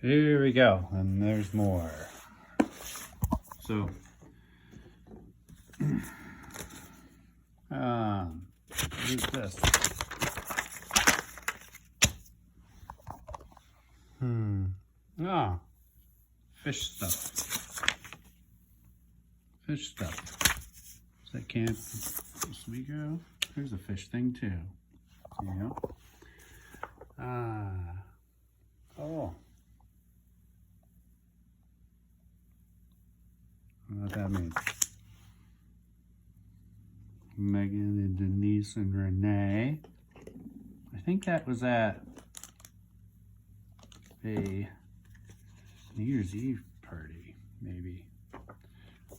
Here we go, and there's more. So, who's this? Fish stuff. Fish stuff. Is that camp? This we go. There's a fish thing too. Yeah. Oh. I don't know what that means. Megan and Denise and Renee. I think that was at a New Year's Eve party, maybe.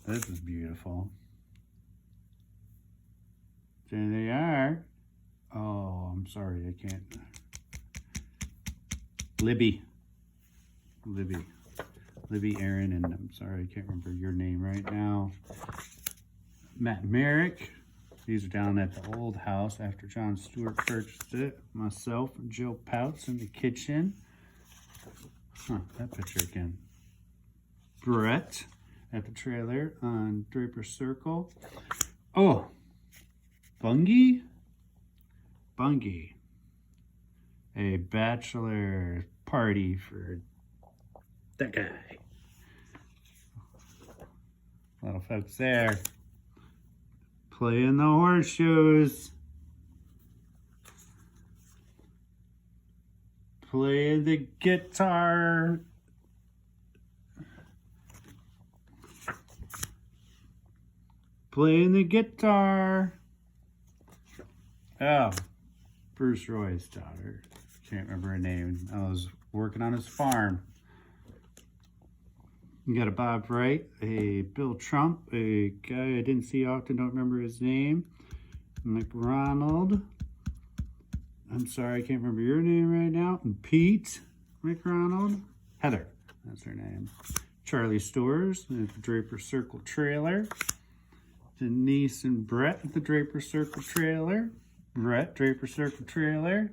This is beautiful. There they are. Oh, I'm sorry, I can't. Libby, Aaron, and I'm sorry, I can't remember your name right now. Matt Merrick. These are down at the old house after John Stewart purchased it. Myself and Jill Pouts in the kitchen. That picture again. Brett at the trailer on Draper Circle. Oh, Bungie? A bachelor party for that guy. A lot of folks there. Playing the horseshoes. Playing the guitar. Playing the guitar. Oh, Bruce Roy's daughter. Can't remember her name. I was working on his farm. You got a Bob Wright, a Bill Trump, a guy I didn't see often, don't remember his name. McRonald. I'm sorry, I can't remember your name right now. And Pete McRonald. Heather, that's her name. Charlie Stores at the Draper Circle trailer. Denise and Brett at the Draper Circle trailer. Brett, Draper Circle trailer.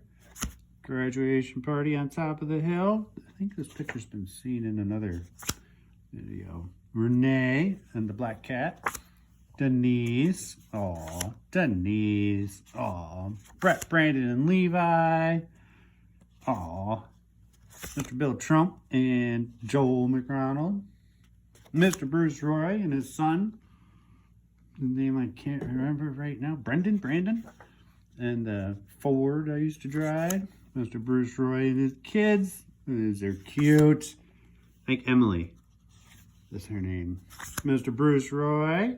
Graduation party on top of the hill. I think this picture's been seen in another video. Renee and the black cat. Denise. Aw, Denise. Aw. Brett, Brandon, and Levi. Aw. Mr. Bill Trump and Joel McRonald. Mr. Bruce Roy and his son. His name I can't remember right now. Brandon. And Ford I used to drive. Mr. Bruce Roy and his kids. They're cute. I think Emily is her name. Mr. Bruce Roy.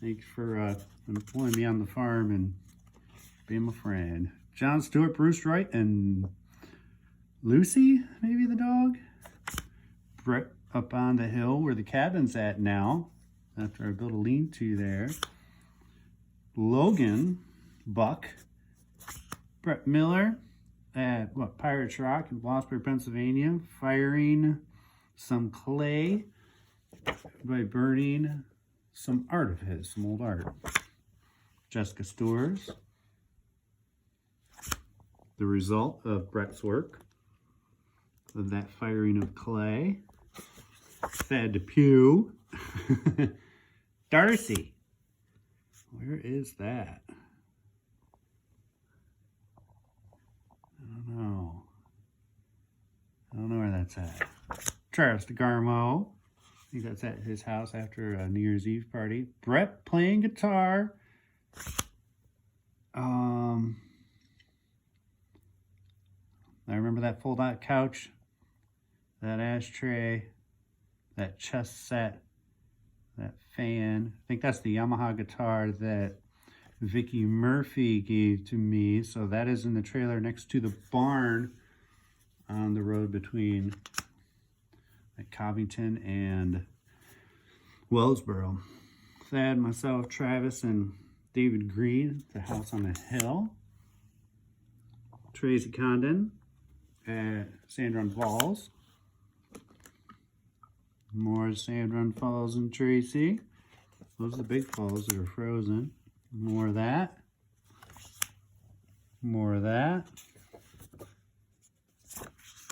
Thanks for employing me on the farm and being my friend. John Stewart, Bruce Roy, and Lucy, maybe the dog. Brett up on the hill where the cabin's at now. After I built a lean-to there. Logan, Buck, Brett Miller at Pirates Rock in Blossburg, Pennsylvania, firing some clay by burning some art of his, some old art. Jessica Stores, the result of Brett's work, of that firing of clay. Thad Depew. Darcy. Where is that? I don't know where that's at. Travis DeGarmo. I think that's at his house after a New Year's Eve party. Brett playing guitar. I remember that fold-out couch, that ashtray, that chest set, that fan. I think that's the Yamaha guitar that Vicky Murphy gave to me. So that is in the trailer next to the barn on the road between Covington and Wellsboro. Thad, myself, Travis, and David Green, the house on the hill. Tracy Condon at Sand Run Falls. More Sand Run Falls and Tracy. Those are the big falls that are frozen. More of that. More of that.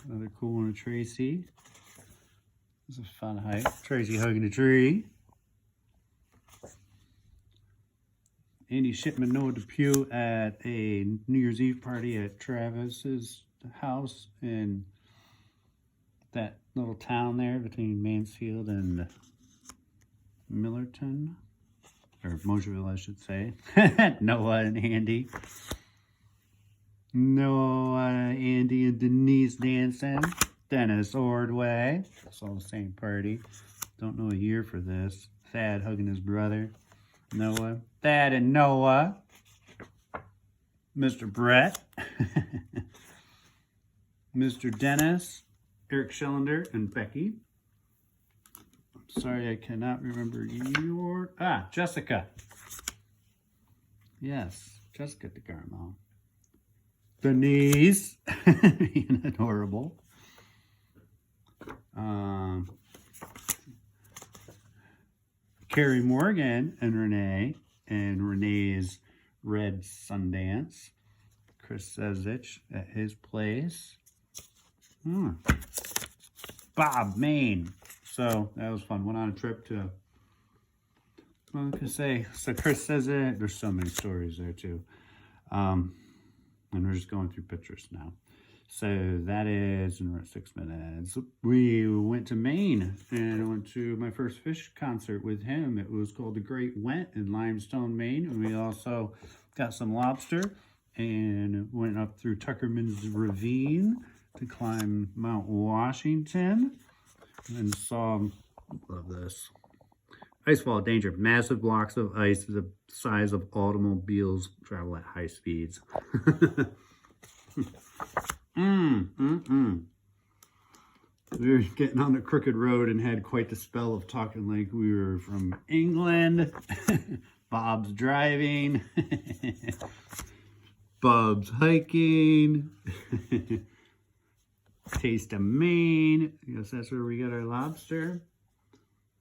Another cool one of Tracy. This is a fun hike. Tracy hugging a tree. Andy Shipman, Noah Depew at a New Year's Eve party at Travis's house in that little town there between Mansfield and Millerton, or Moserville, I should say. Noah and Andy. Noah, Andy, and Denise dancing. Dennis Ordway. It's all the same party. Don't know a year for this. Thad hugging his brother. Noah. Thad and Noah. Mr. Brett. Mr. Dennis. Eric Schellender and Becky. I'm sorry, I cannot remember your... Jessica. Yes, Jessica DeGarmo. Denise. Being adorable. Carrie Morgan and Renee's Red Sundance. Chris Sezich at his place. Bob, Maine. So that was fun. Went on a trip to, well, I could say, so Chris says it. There's so many stories there too. And we're just going through pictures now. So that is, and we're at 6 minutes. We went to Maine and I went to my first fish concert with him. It was called The Great Went in Limestone, Maine. And we also got some lobster and went up through Tuckerman's Ravine to climb Mount Washington and saw, love this, icefall of danger. Massive blocks of ice the size of automobiles travel at high speeds. We were getting on the crooked road and had quite the spell of talking like we were from England. Bob's driving. Bob's hiking. Taste of Maine. I guess that's where we got our lobster.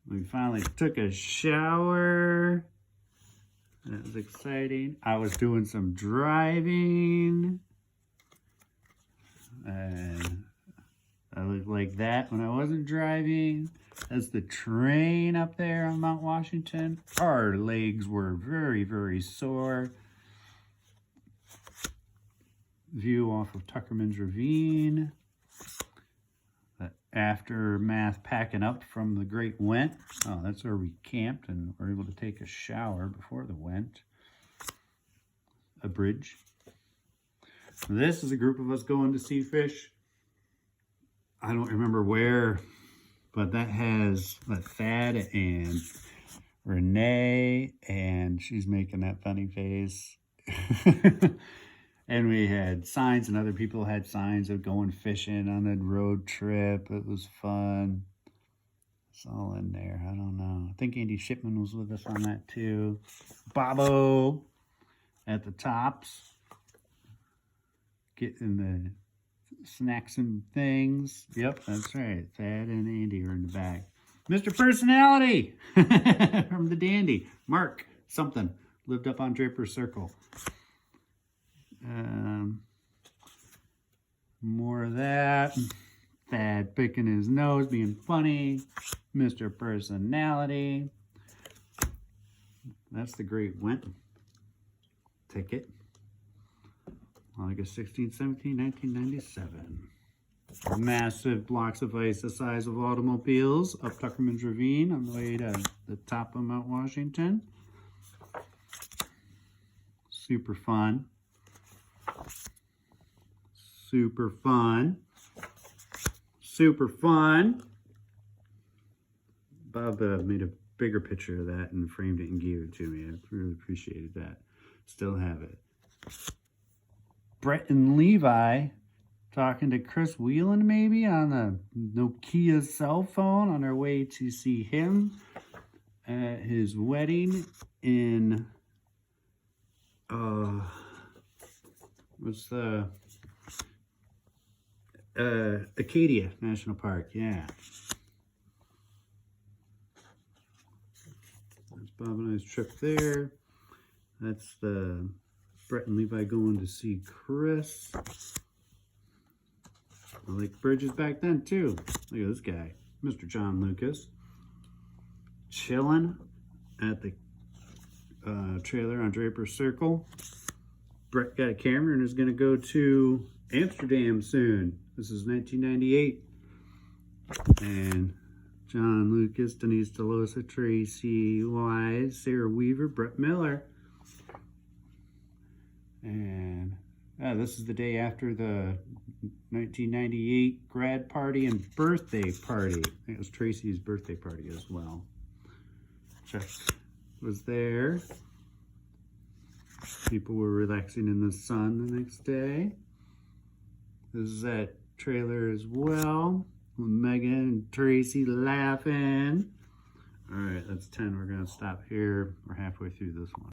We finally took a shower. That was exciting. I was doing some driving. And I looked like that when I wasn't driving. That's the train up there on Mount Washington. Our legs were very, very sore. View off of Tuckerman's Ravine. The aftermath packing up from the Great Went. Oh, that's where we camped and were able to take a shower before the Went. A bridge. This is a group of us going to see fish. I don't remember where, but that has Thad and Renee, and she's making that funny face. And we had signs, and other people had signs of going fishing on a road trip. It was fun. It's all in there. I don't know. I think Andy Shipman was with us on that too. Bobo at the tops. Getting the snacks and things. Yep, that's right. Thad and Andy are in the back. Mr. Personality from the Dandy. Mark something. Lived up on Draper Circle. More of that. Thad picking his nose, being funny. Mr. Personality. That's the Great Went ticket. August 16, 17, 1997. Massive blocks of ice the size of automobiles up Tuckerman's Ravine on the way to the top of Mount Washington. Super fun. Super fun. Super fun. Bob made a bigger picture of that and framed it and gave it to me. I really appreciated that. Still have it. Brett and Levi talking to Chris Whelan maybe on a Nokia cell phone on their way to see him at his wedding in what's the Acadia National Park. Yeah, that's Bob and I's trip there. That's the Brett and Levi going to see Chris. I like bridges back then too. Look at this guy, Mr. John Lucas, chilling at the trailer on Draper Circle. Brett got a camera and is going to go to Amsterdam soon. This is 1998. And John Lucas, Denise DeLosa, Tracy Wise, Sarah Weaver, Brett Miller. And this is the day after the 1998 grad party and birthday party. I think it was Tracy's birthday party as well. Chuck was there. People were relaxing in the sun the next day. This is that trailer as well, with Megan and Tracy laughing. All right, that's 10. We're gonna stop here. We're halfway through this one.